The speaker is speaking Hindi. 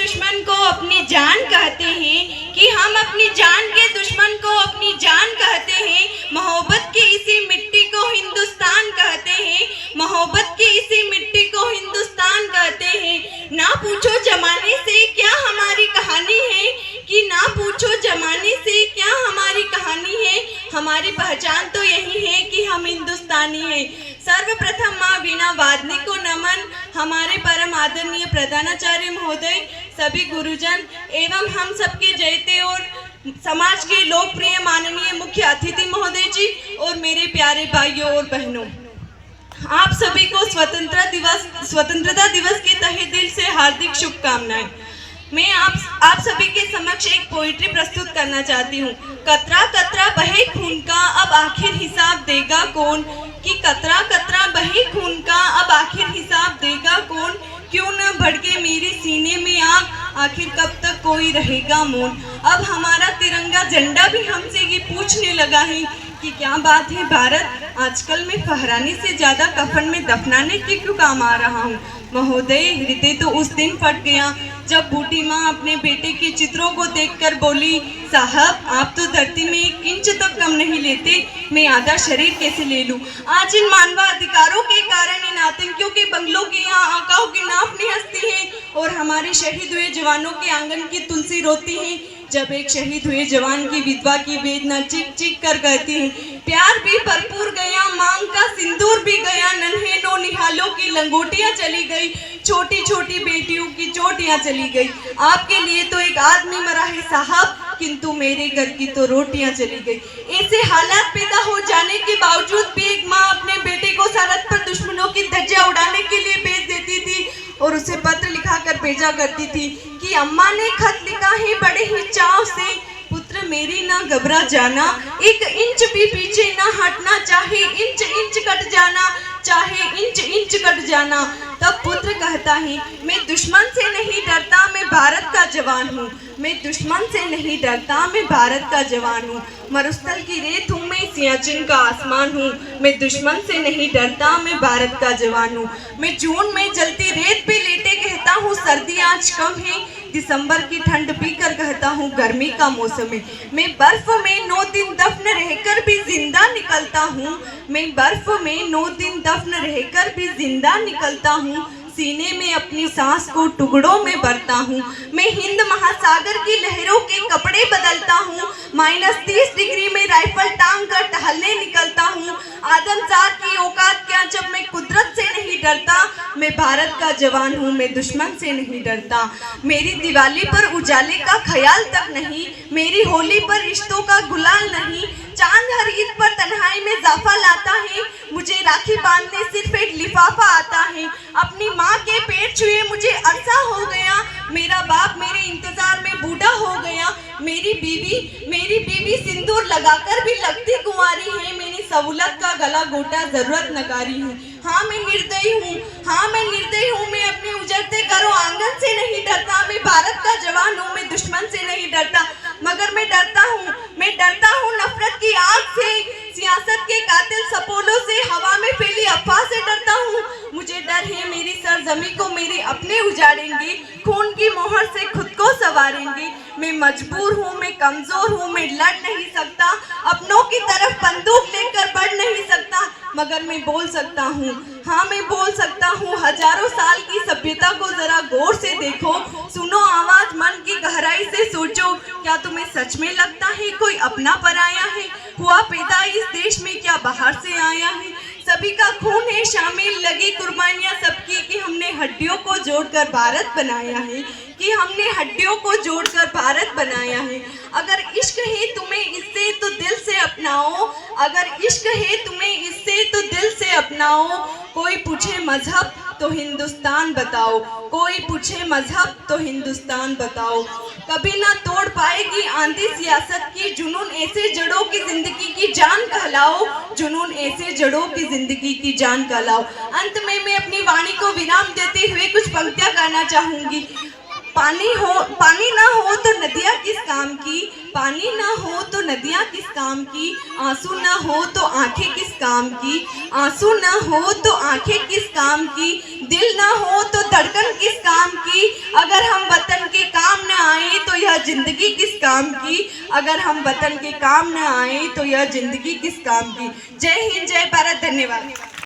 दुश्मन को अपनी जान कहते हैं, कि हम अपनी जान के दुश्मन को अपनी जान कहते हैं। मोहब्बत की इसी मिट्टी को हिंदुस्तान कहते हैं, मोहब्बत की इसी मिट्टी को हिंदुस्तान कहते हैं। ना पूछो जमाने से क्या हमारी कहानी है, कि ना पूछो जमाने से क्या हमारी कहानी है। हमारी पहचान तो यही है कि हम हिंदुस्तानी हैं। सर्वप्रथम माँ वीणा वादनी को नमन। हमारे परम आदरणीय प्रधानाचार्य महोदय, सभी गुरुजन एवं हम सबके जयते और समाज के लोकप्रिय माननीय मुख्य अतिथि महोदय जी और मेरे प्यारे भाइयों और बहनों, आप सभी को स्वतंत्रता दिवस की तहे दिल से हार्दिक शुभकामनाएं। मैं आप सभी के समक्ष एक पोइट्री प्रस्तुत करना चाहती हूँ। कतरा कतरा बहे खून का अब आखिर हिसाब देगा कौन, कि कतरा कतरा बहे खून का अब आखिर हिसाब देगा कौन। क्यों न भड़के मेरे सीने में आग, आखिर कब तक कोई रहेगा मौन। अब हमारा तिरंगा झंडा भी हमसे ये पूछने लगा है कि क्या बात है भारत, आजकल मैं फहराने से ज्यादा कफन में दफनाने के क्यों काम आ रहा हूँ। महोदय, हृदय तो उस दिन फट गया जब बूटी माँ अपने बेटे के चित्रों को देखकर बोली, साहब आप तो धरती में एक इंच तक कम नहीं लेते, मैं आधा शरीर कैसे ले लूं। आज इन मानवाधिकारों के कारण इन आतंकियों के बंगलों की यहाँ आकाओं की नापनी हंसती है और हमारे शहीद हुए जवानों के आंगन की तुलसी रोती है। जब एक शहीद हुए जवान की विधवा की वेदना चीख चीख कर कहती है, प्यार भी भरपूर गया, मांग का सिंदूर भी गया, नन्हे नो निहालों की लंगोटियां चली गई, छोटी छोटी बेटियों की चोटियां चली गई। आपके लिए तो एक आदमी मरा है साहब, किंतु मेरे घर की तो रोटियां चली गई। ऐसे हालात पैदा हो जाने के बावजूद भी एक माँ अपने बेटे को सरहद पर दुश्मनों की धज्जियां उड़ाने के लिए भेज देती थी और उसे पत्र लिखाकर भेजा करती थी कि अम्मा ने खत लिखा है बड़े ही चाव से, पुत्र मेरी ना घबरा जाना, एक इंच भी पीछे ना हटना, चाहे इंच इंच कट जाना, चाहे इंच इंच कट जाना। तब पुत्र कहता है, मैं दुश्मन से नहीं डरता, मैं भारत का जवान हूँ, मैं दुश्मन से नहीं डरता, मैं भारत का जवान हूँ। मरुस्थल की रेत हूँ मैं, सियाचिन का आसमान हूँ, मैं दुश्मन से नहीं डरता, मैं भारत का जवान हूँ। मैं जून में जलती रेत पे लेटे कहता हूँ सर्दी आज कम है, दिसंबर की ठंड पीकर कहता हूँ गर्मी का मौसम है। मैं बर्फ में 9 दिन दफन रहकर भी जिंदा निकलता हूँ, मैं बर्फ में 9 दिन दफन रहकर भी जिंदा निकलता हूँ, सीने में अपनी सांस को टुकड़ों में भरता हूँ। मैं हिंद महासागर की लहरों के कपड़े बदलता हूँ, -30 डिग्री में राइफल टांग कर टहलने निकलता हूँ। आदमजात की औकात क्या जब मैं कुदरत से नहीं डरता, मैं भारत का जवान हूँ, मैं दुश्मन से नहीं डरता। मेरी दिवाली पर उजाले का ख्याल तक नहीं, मेरी होली पर रिश्तों का गुलाल नहीं, चांद हर ईद पर तन्हाई में जाफा लाता है, मुझे राखी बांधने सिर्फ एक लिफाफा आता है। अपनी माँ के पेट छुए मुझे अरसा हो गया, मेरा बाप मेरे इंतजार में बूढ़ा हो गया, मेरी बीवी सिंदूर लगाकर भी लगती कुंवारी है, मेरी सहूलत का गला घोटा जरूरत नकारी है। हाँ मैं निर्दयी हूँ, हाँ मैं निर्दयी हूँ, मैं अपने उजड़ते घरों आंगन से नहीं डरता, मैं भारत का जवान हूँ, मैं दुश्मन से नहीं डरता, मगर मैं डरता हूँ नफरत की आग से, सियासत के कातिल सपोलों से, हवा में फैली अफवाह से डरता हूँ। मुझे डर है मेरी सरजमी को मेरे अपने उजाड़ेंगे, खून की मोहर से खुद को संवारेंगे। मैं मजबूर हूँ, मैं कमजोर हूँ, मैं लड़ नहीं सकता, अपनों की तरफ बंदूक लेकर बढ़ नहीं सकता, मगर मैं बोल सकता हूँ, हाँ मैं बोल सकता हूँ। हजारों साल की सभ्यता को जरा गौर से देखो, सुनो आवाज मन की गहराई से सोचो, क्या तुम्हें सच में लगता है कोई अपना पराया है, हुआ पैदा इस देश में क्या बाहर से आया है। सभी का खून है शामिल, लगी कुर्बानियां सबकी, कि हमने हड्डियों को जोड़कर भारत बनाया है, कि हमने हड्डियों को जोड़कर भारत बनाया है। अगर इश्क है तुम्हें इससे तो दिल से अपनाओ, अगर इश्क है तुम्हें इससे तो दिल से अपनाओ। कोई पूछे मजहब तो हिंदुस्तान बताओ, कोई पूछे मजहब तो हिंदुस्तान बताओ। कभी ना तोड़ पाएगी आंधी सियासत की, जुनून ऐसे जड़ों की जिंदगी की जान कहलाओ, जुनून ऐसे जड़ों की जिंदगी की जान कहलाओ। अंत में मैं अपनी वाणी को विराम देते हुए कुछ पंक्तियां कहना चाहूंगी। पानी ना हो तो नदियाँ किस काम की, पानी ना हो तो नदियाँ किस काम की, आंसू ना हो तो आंखें किस काम की, आंसू ना हो तो आंखें किस काम की, दिल ना हो तो धड़कन किस काम की। अगर हम वतन के जिंदगी किस काम की, अगर हम वतन के काम न आए तो यह जिंदगी किस काम की। जय हिंद, जय भारत, धन्यवाद।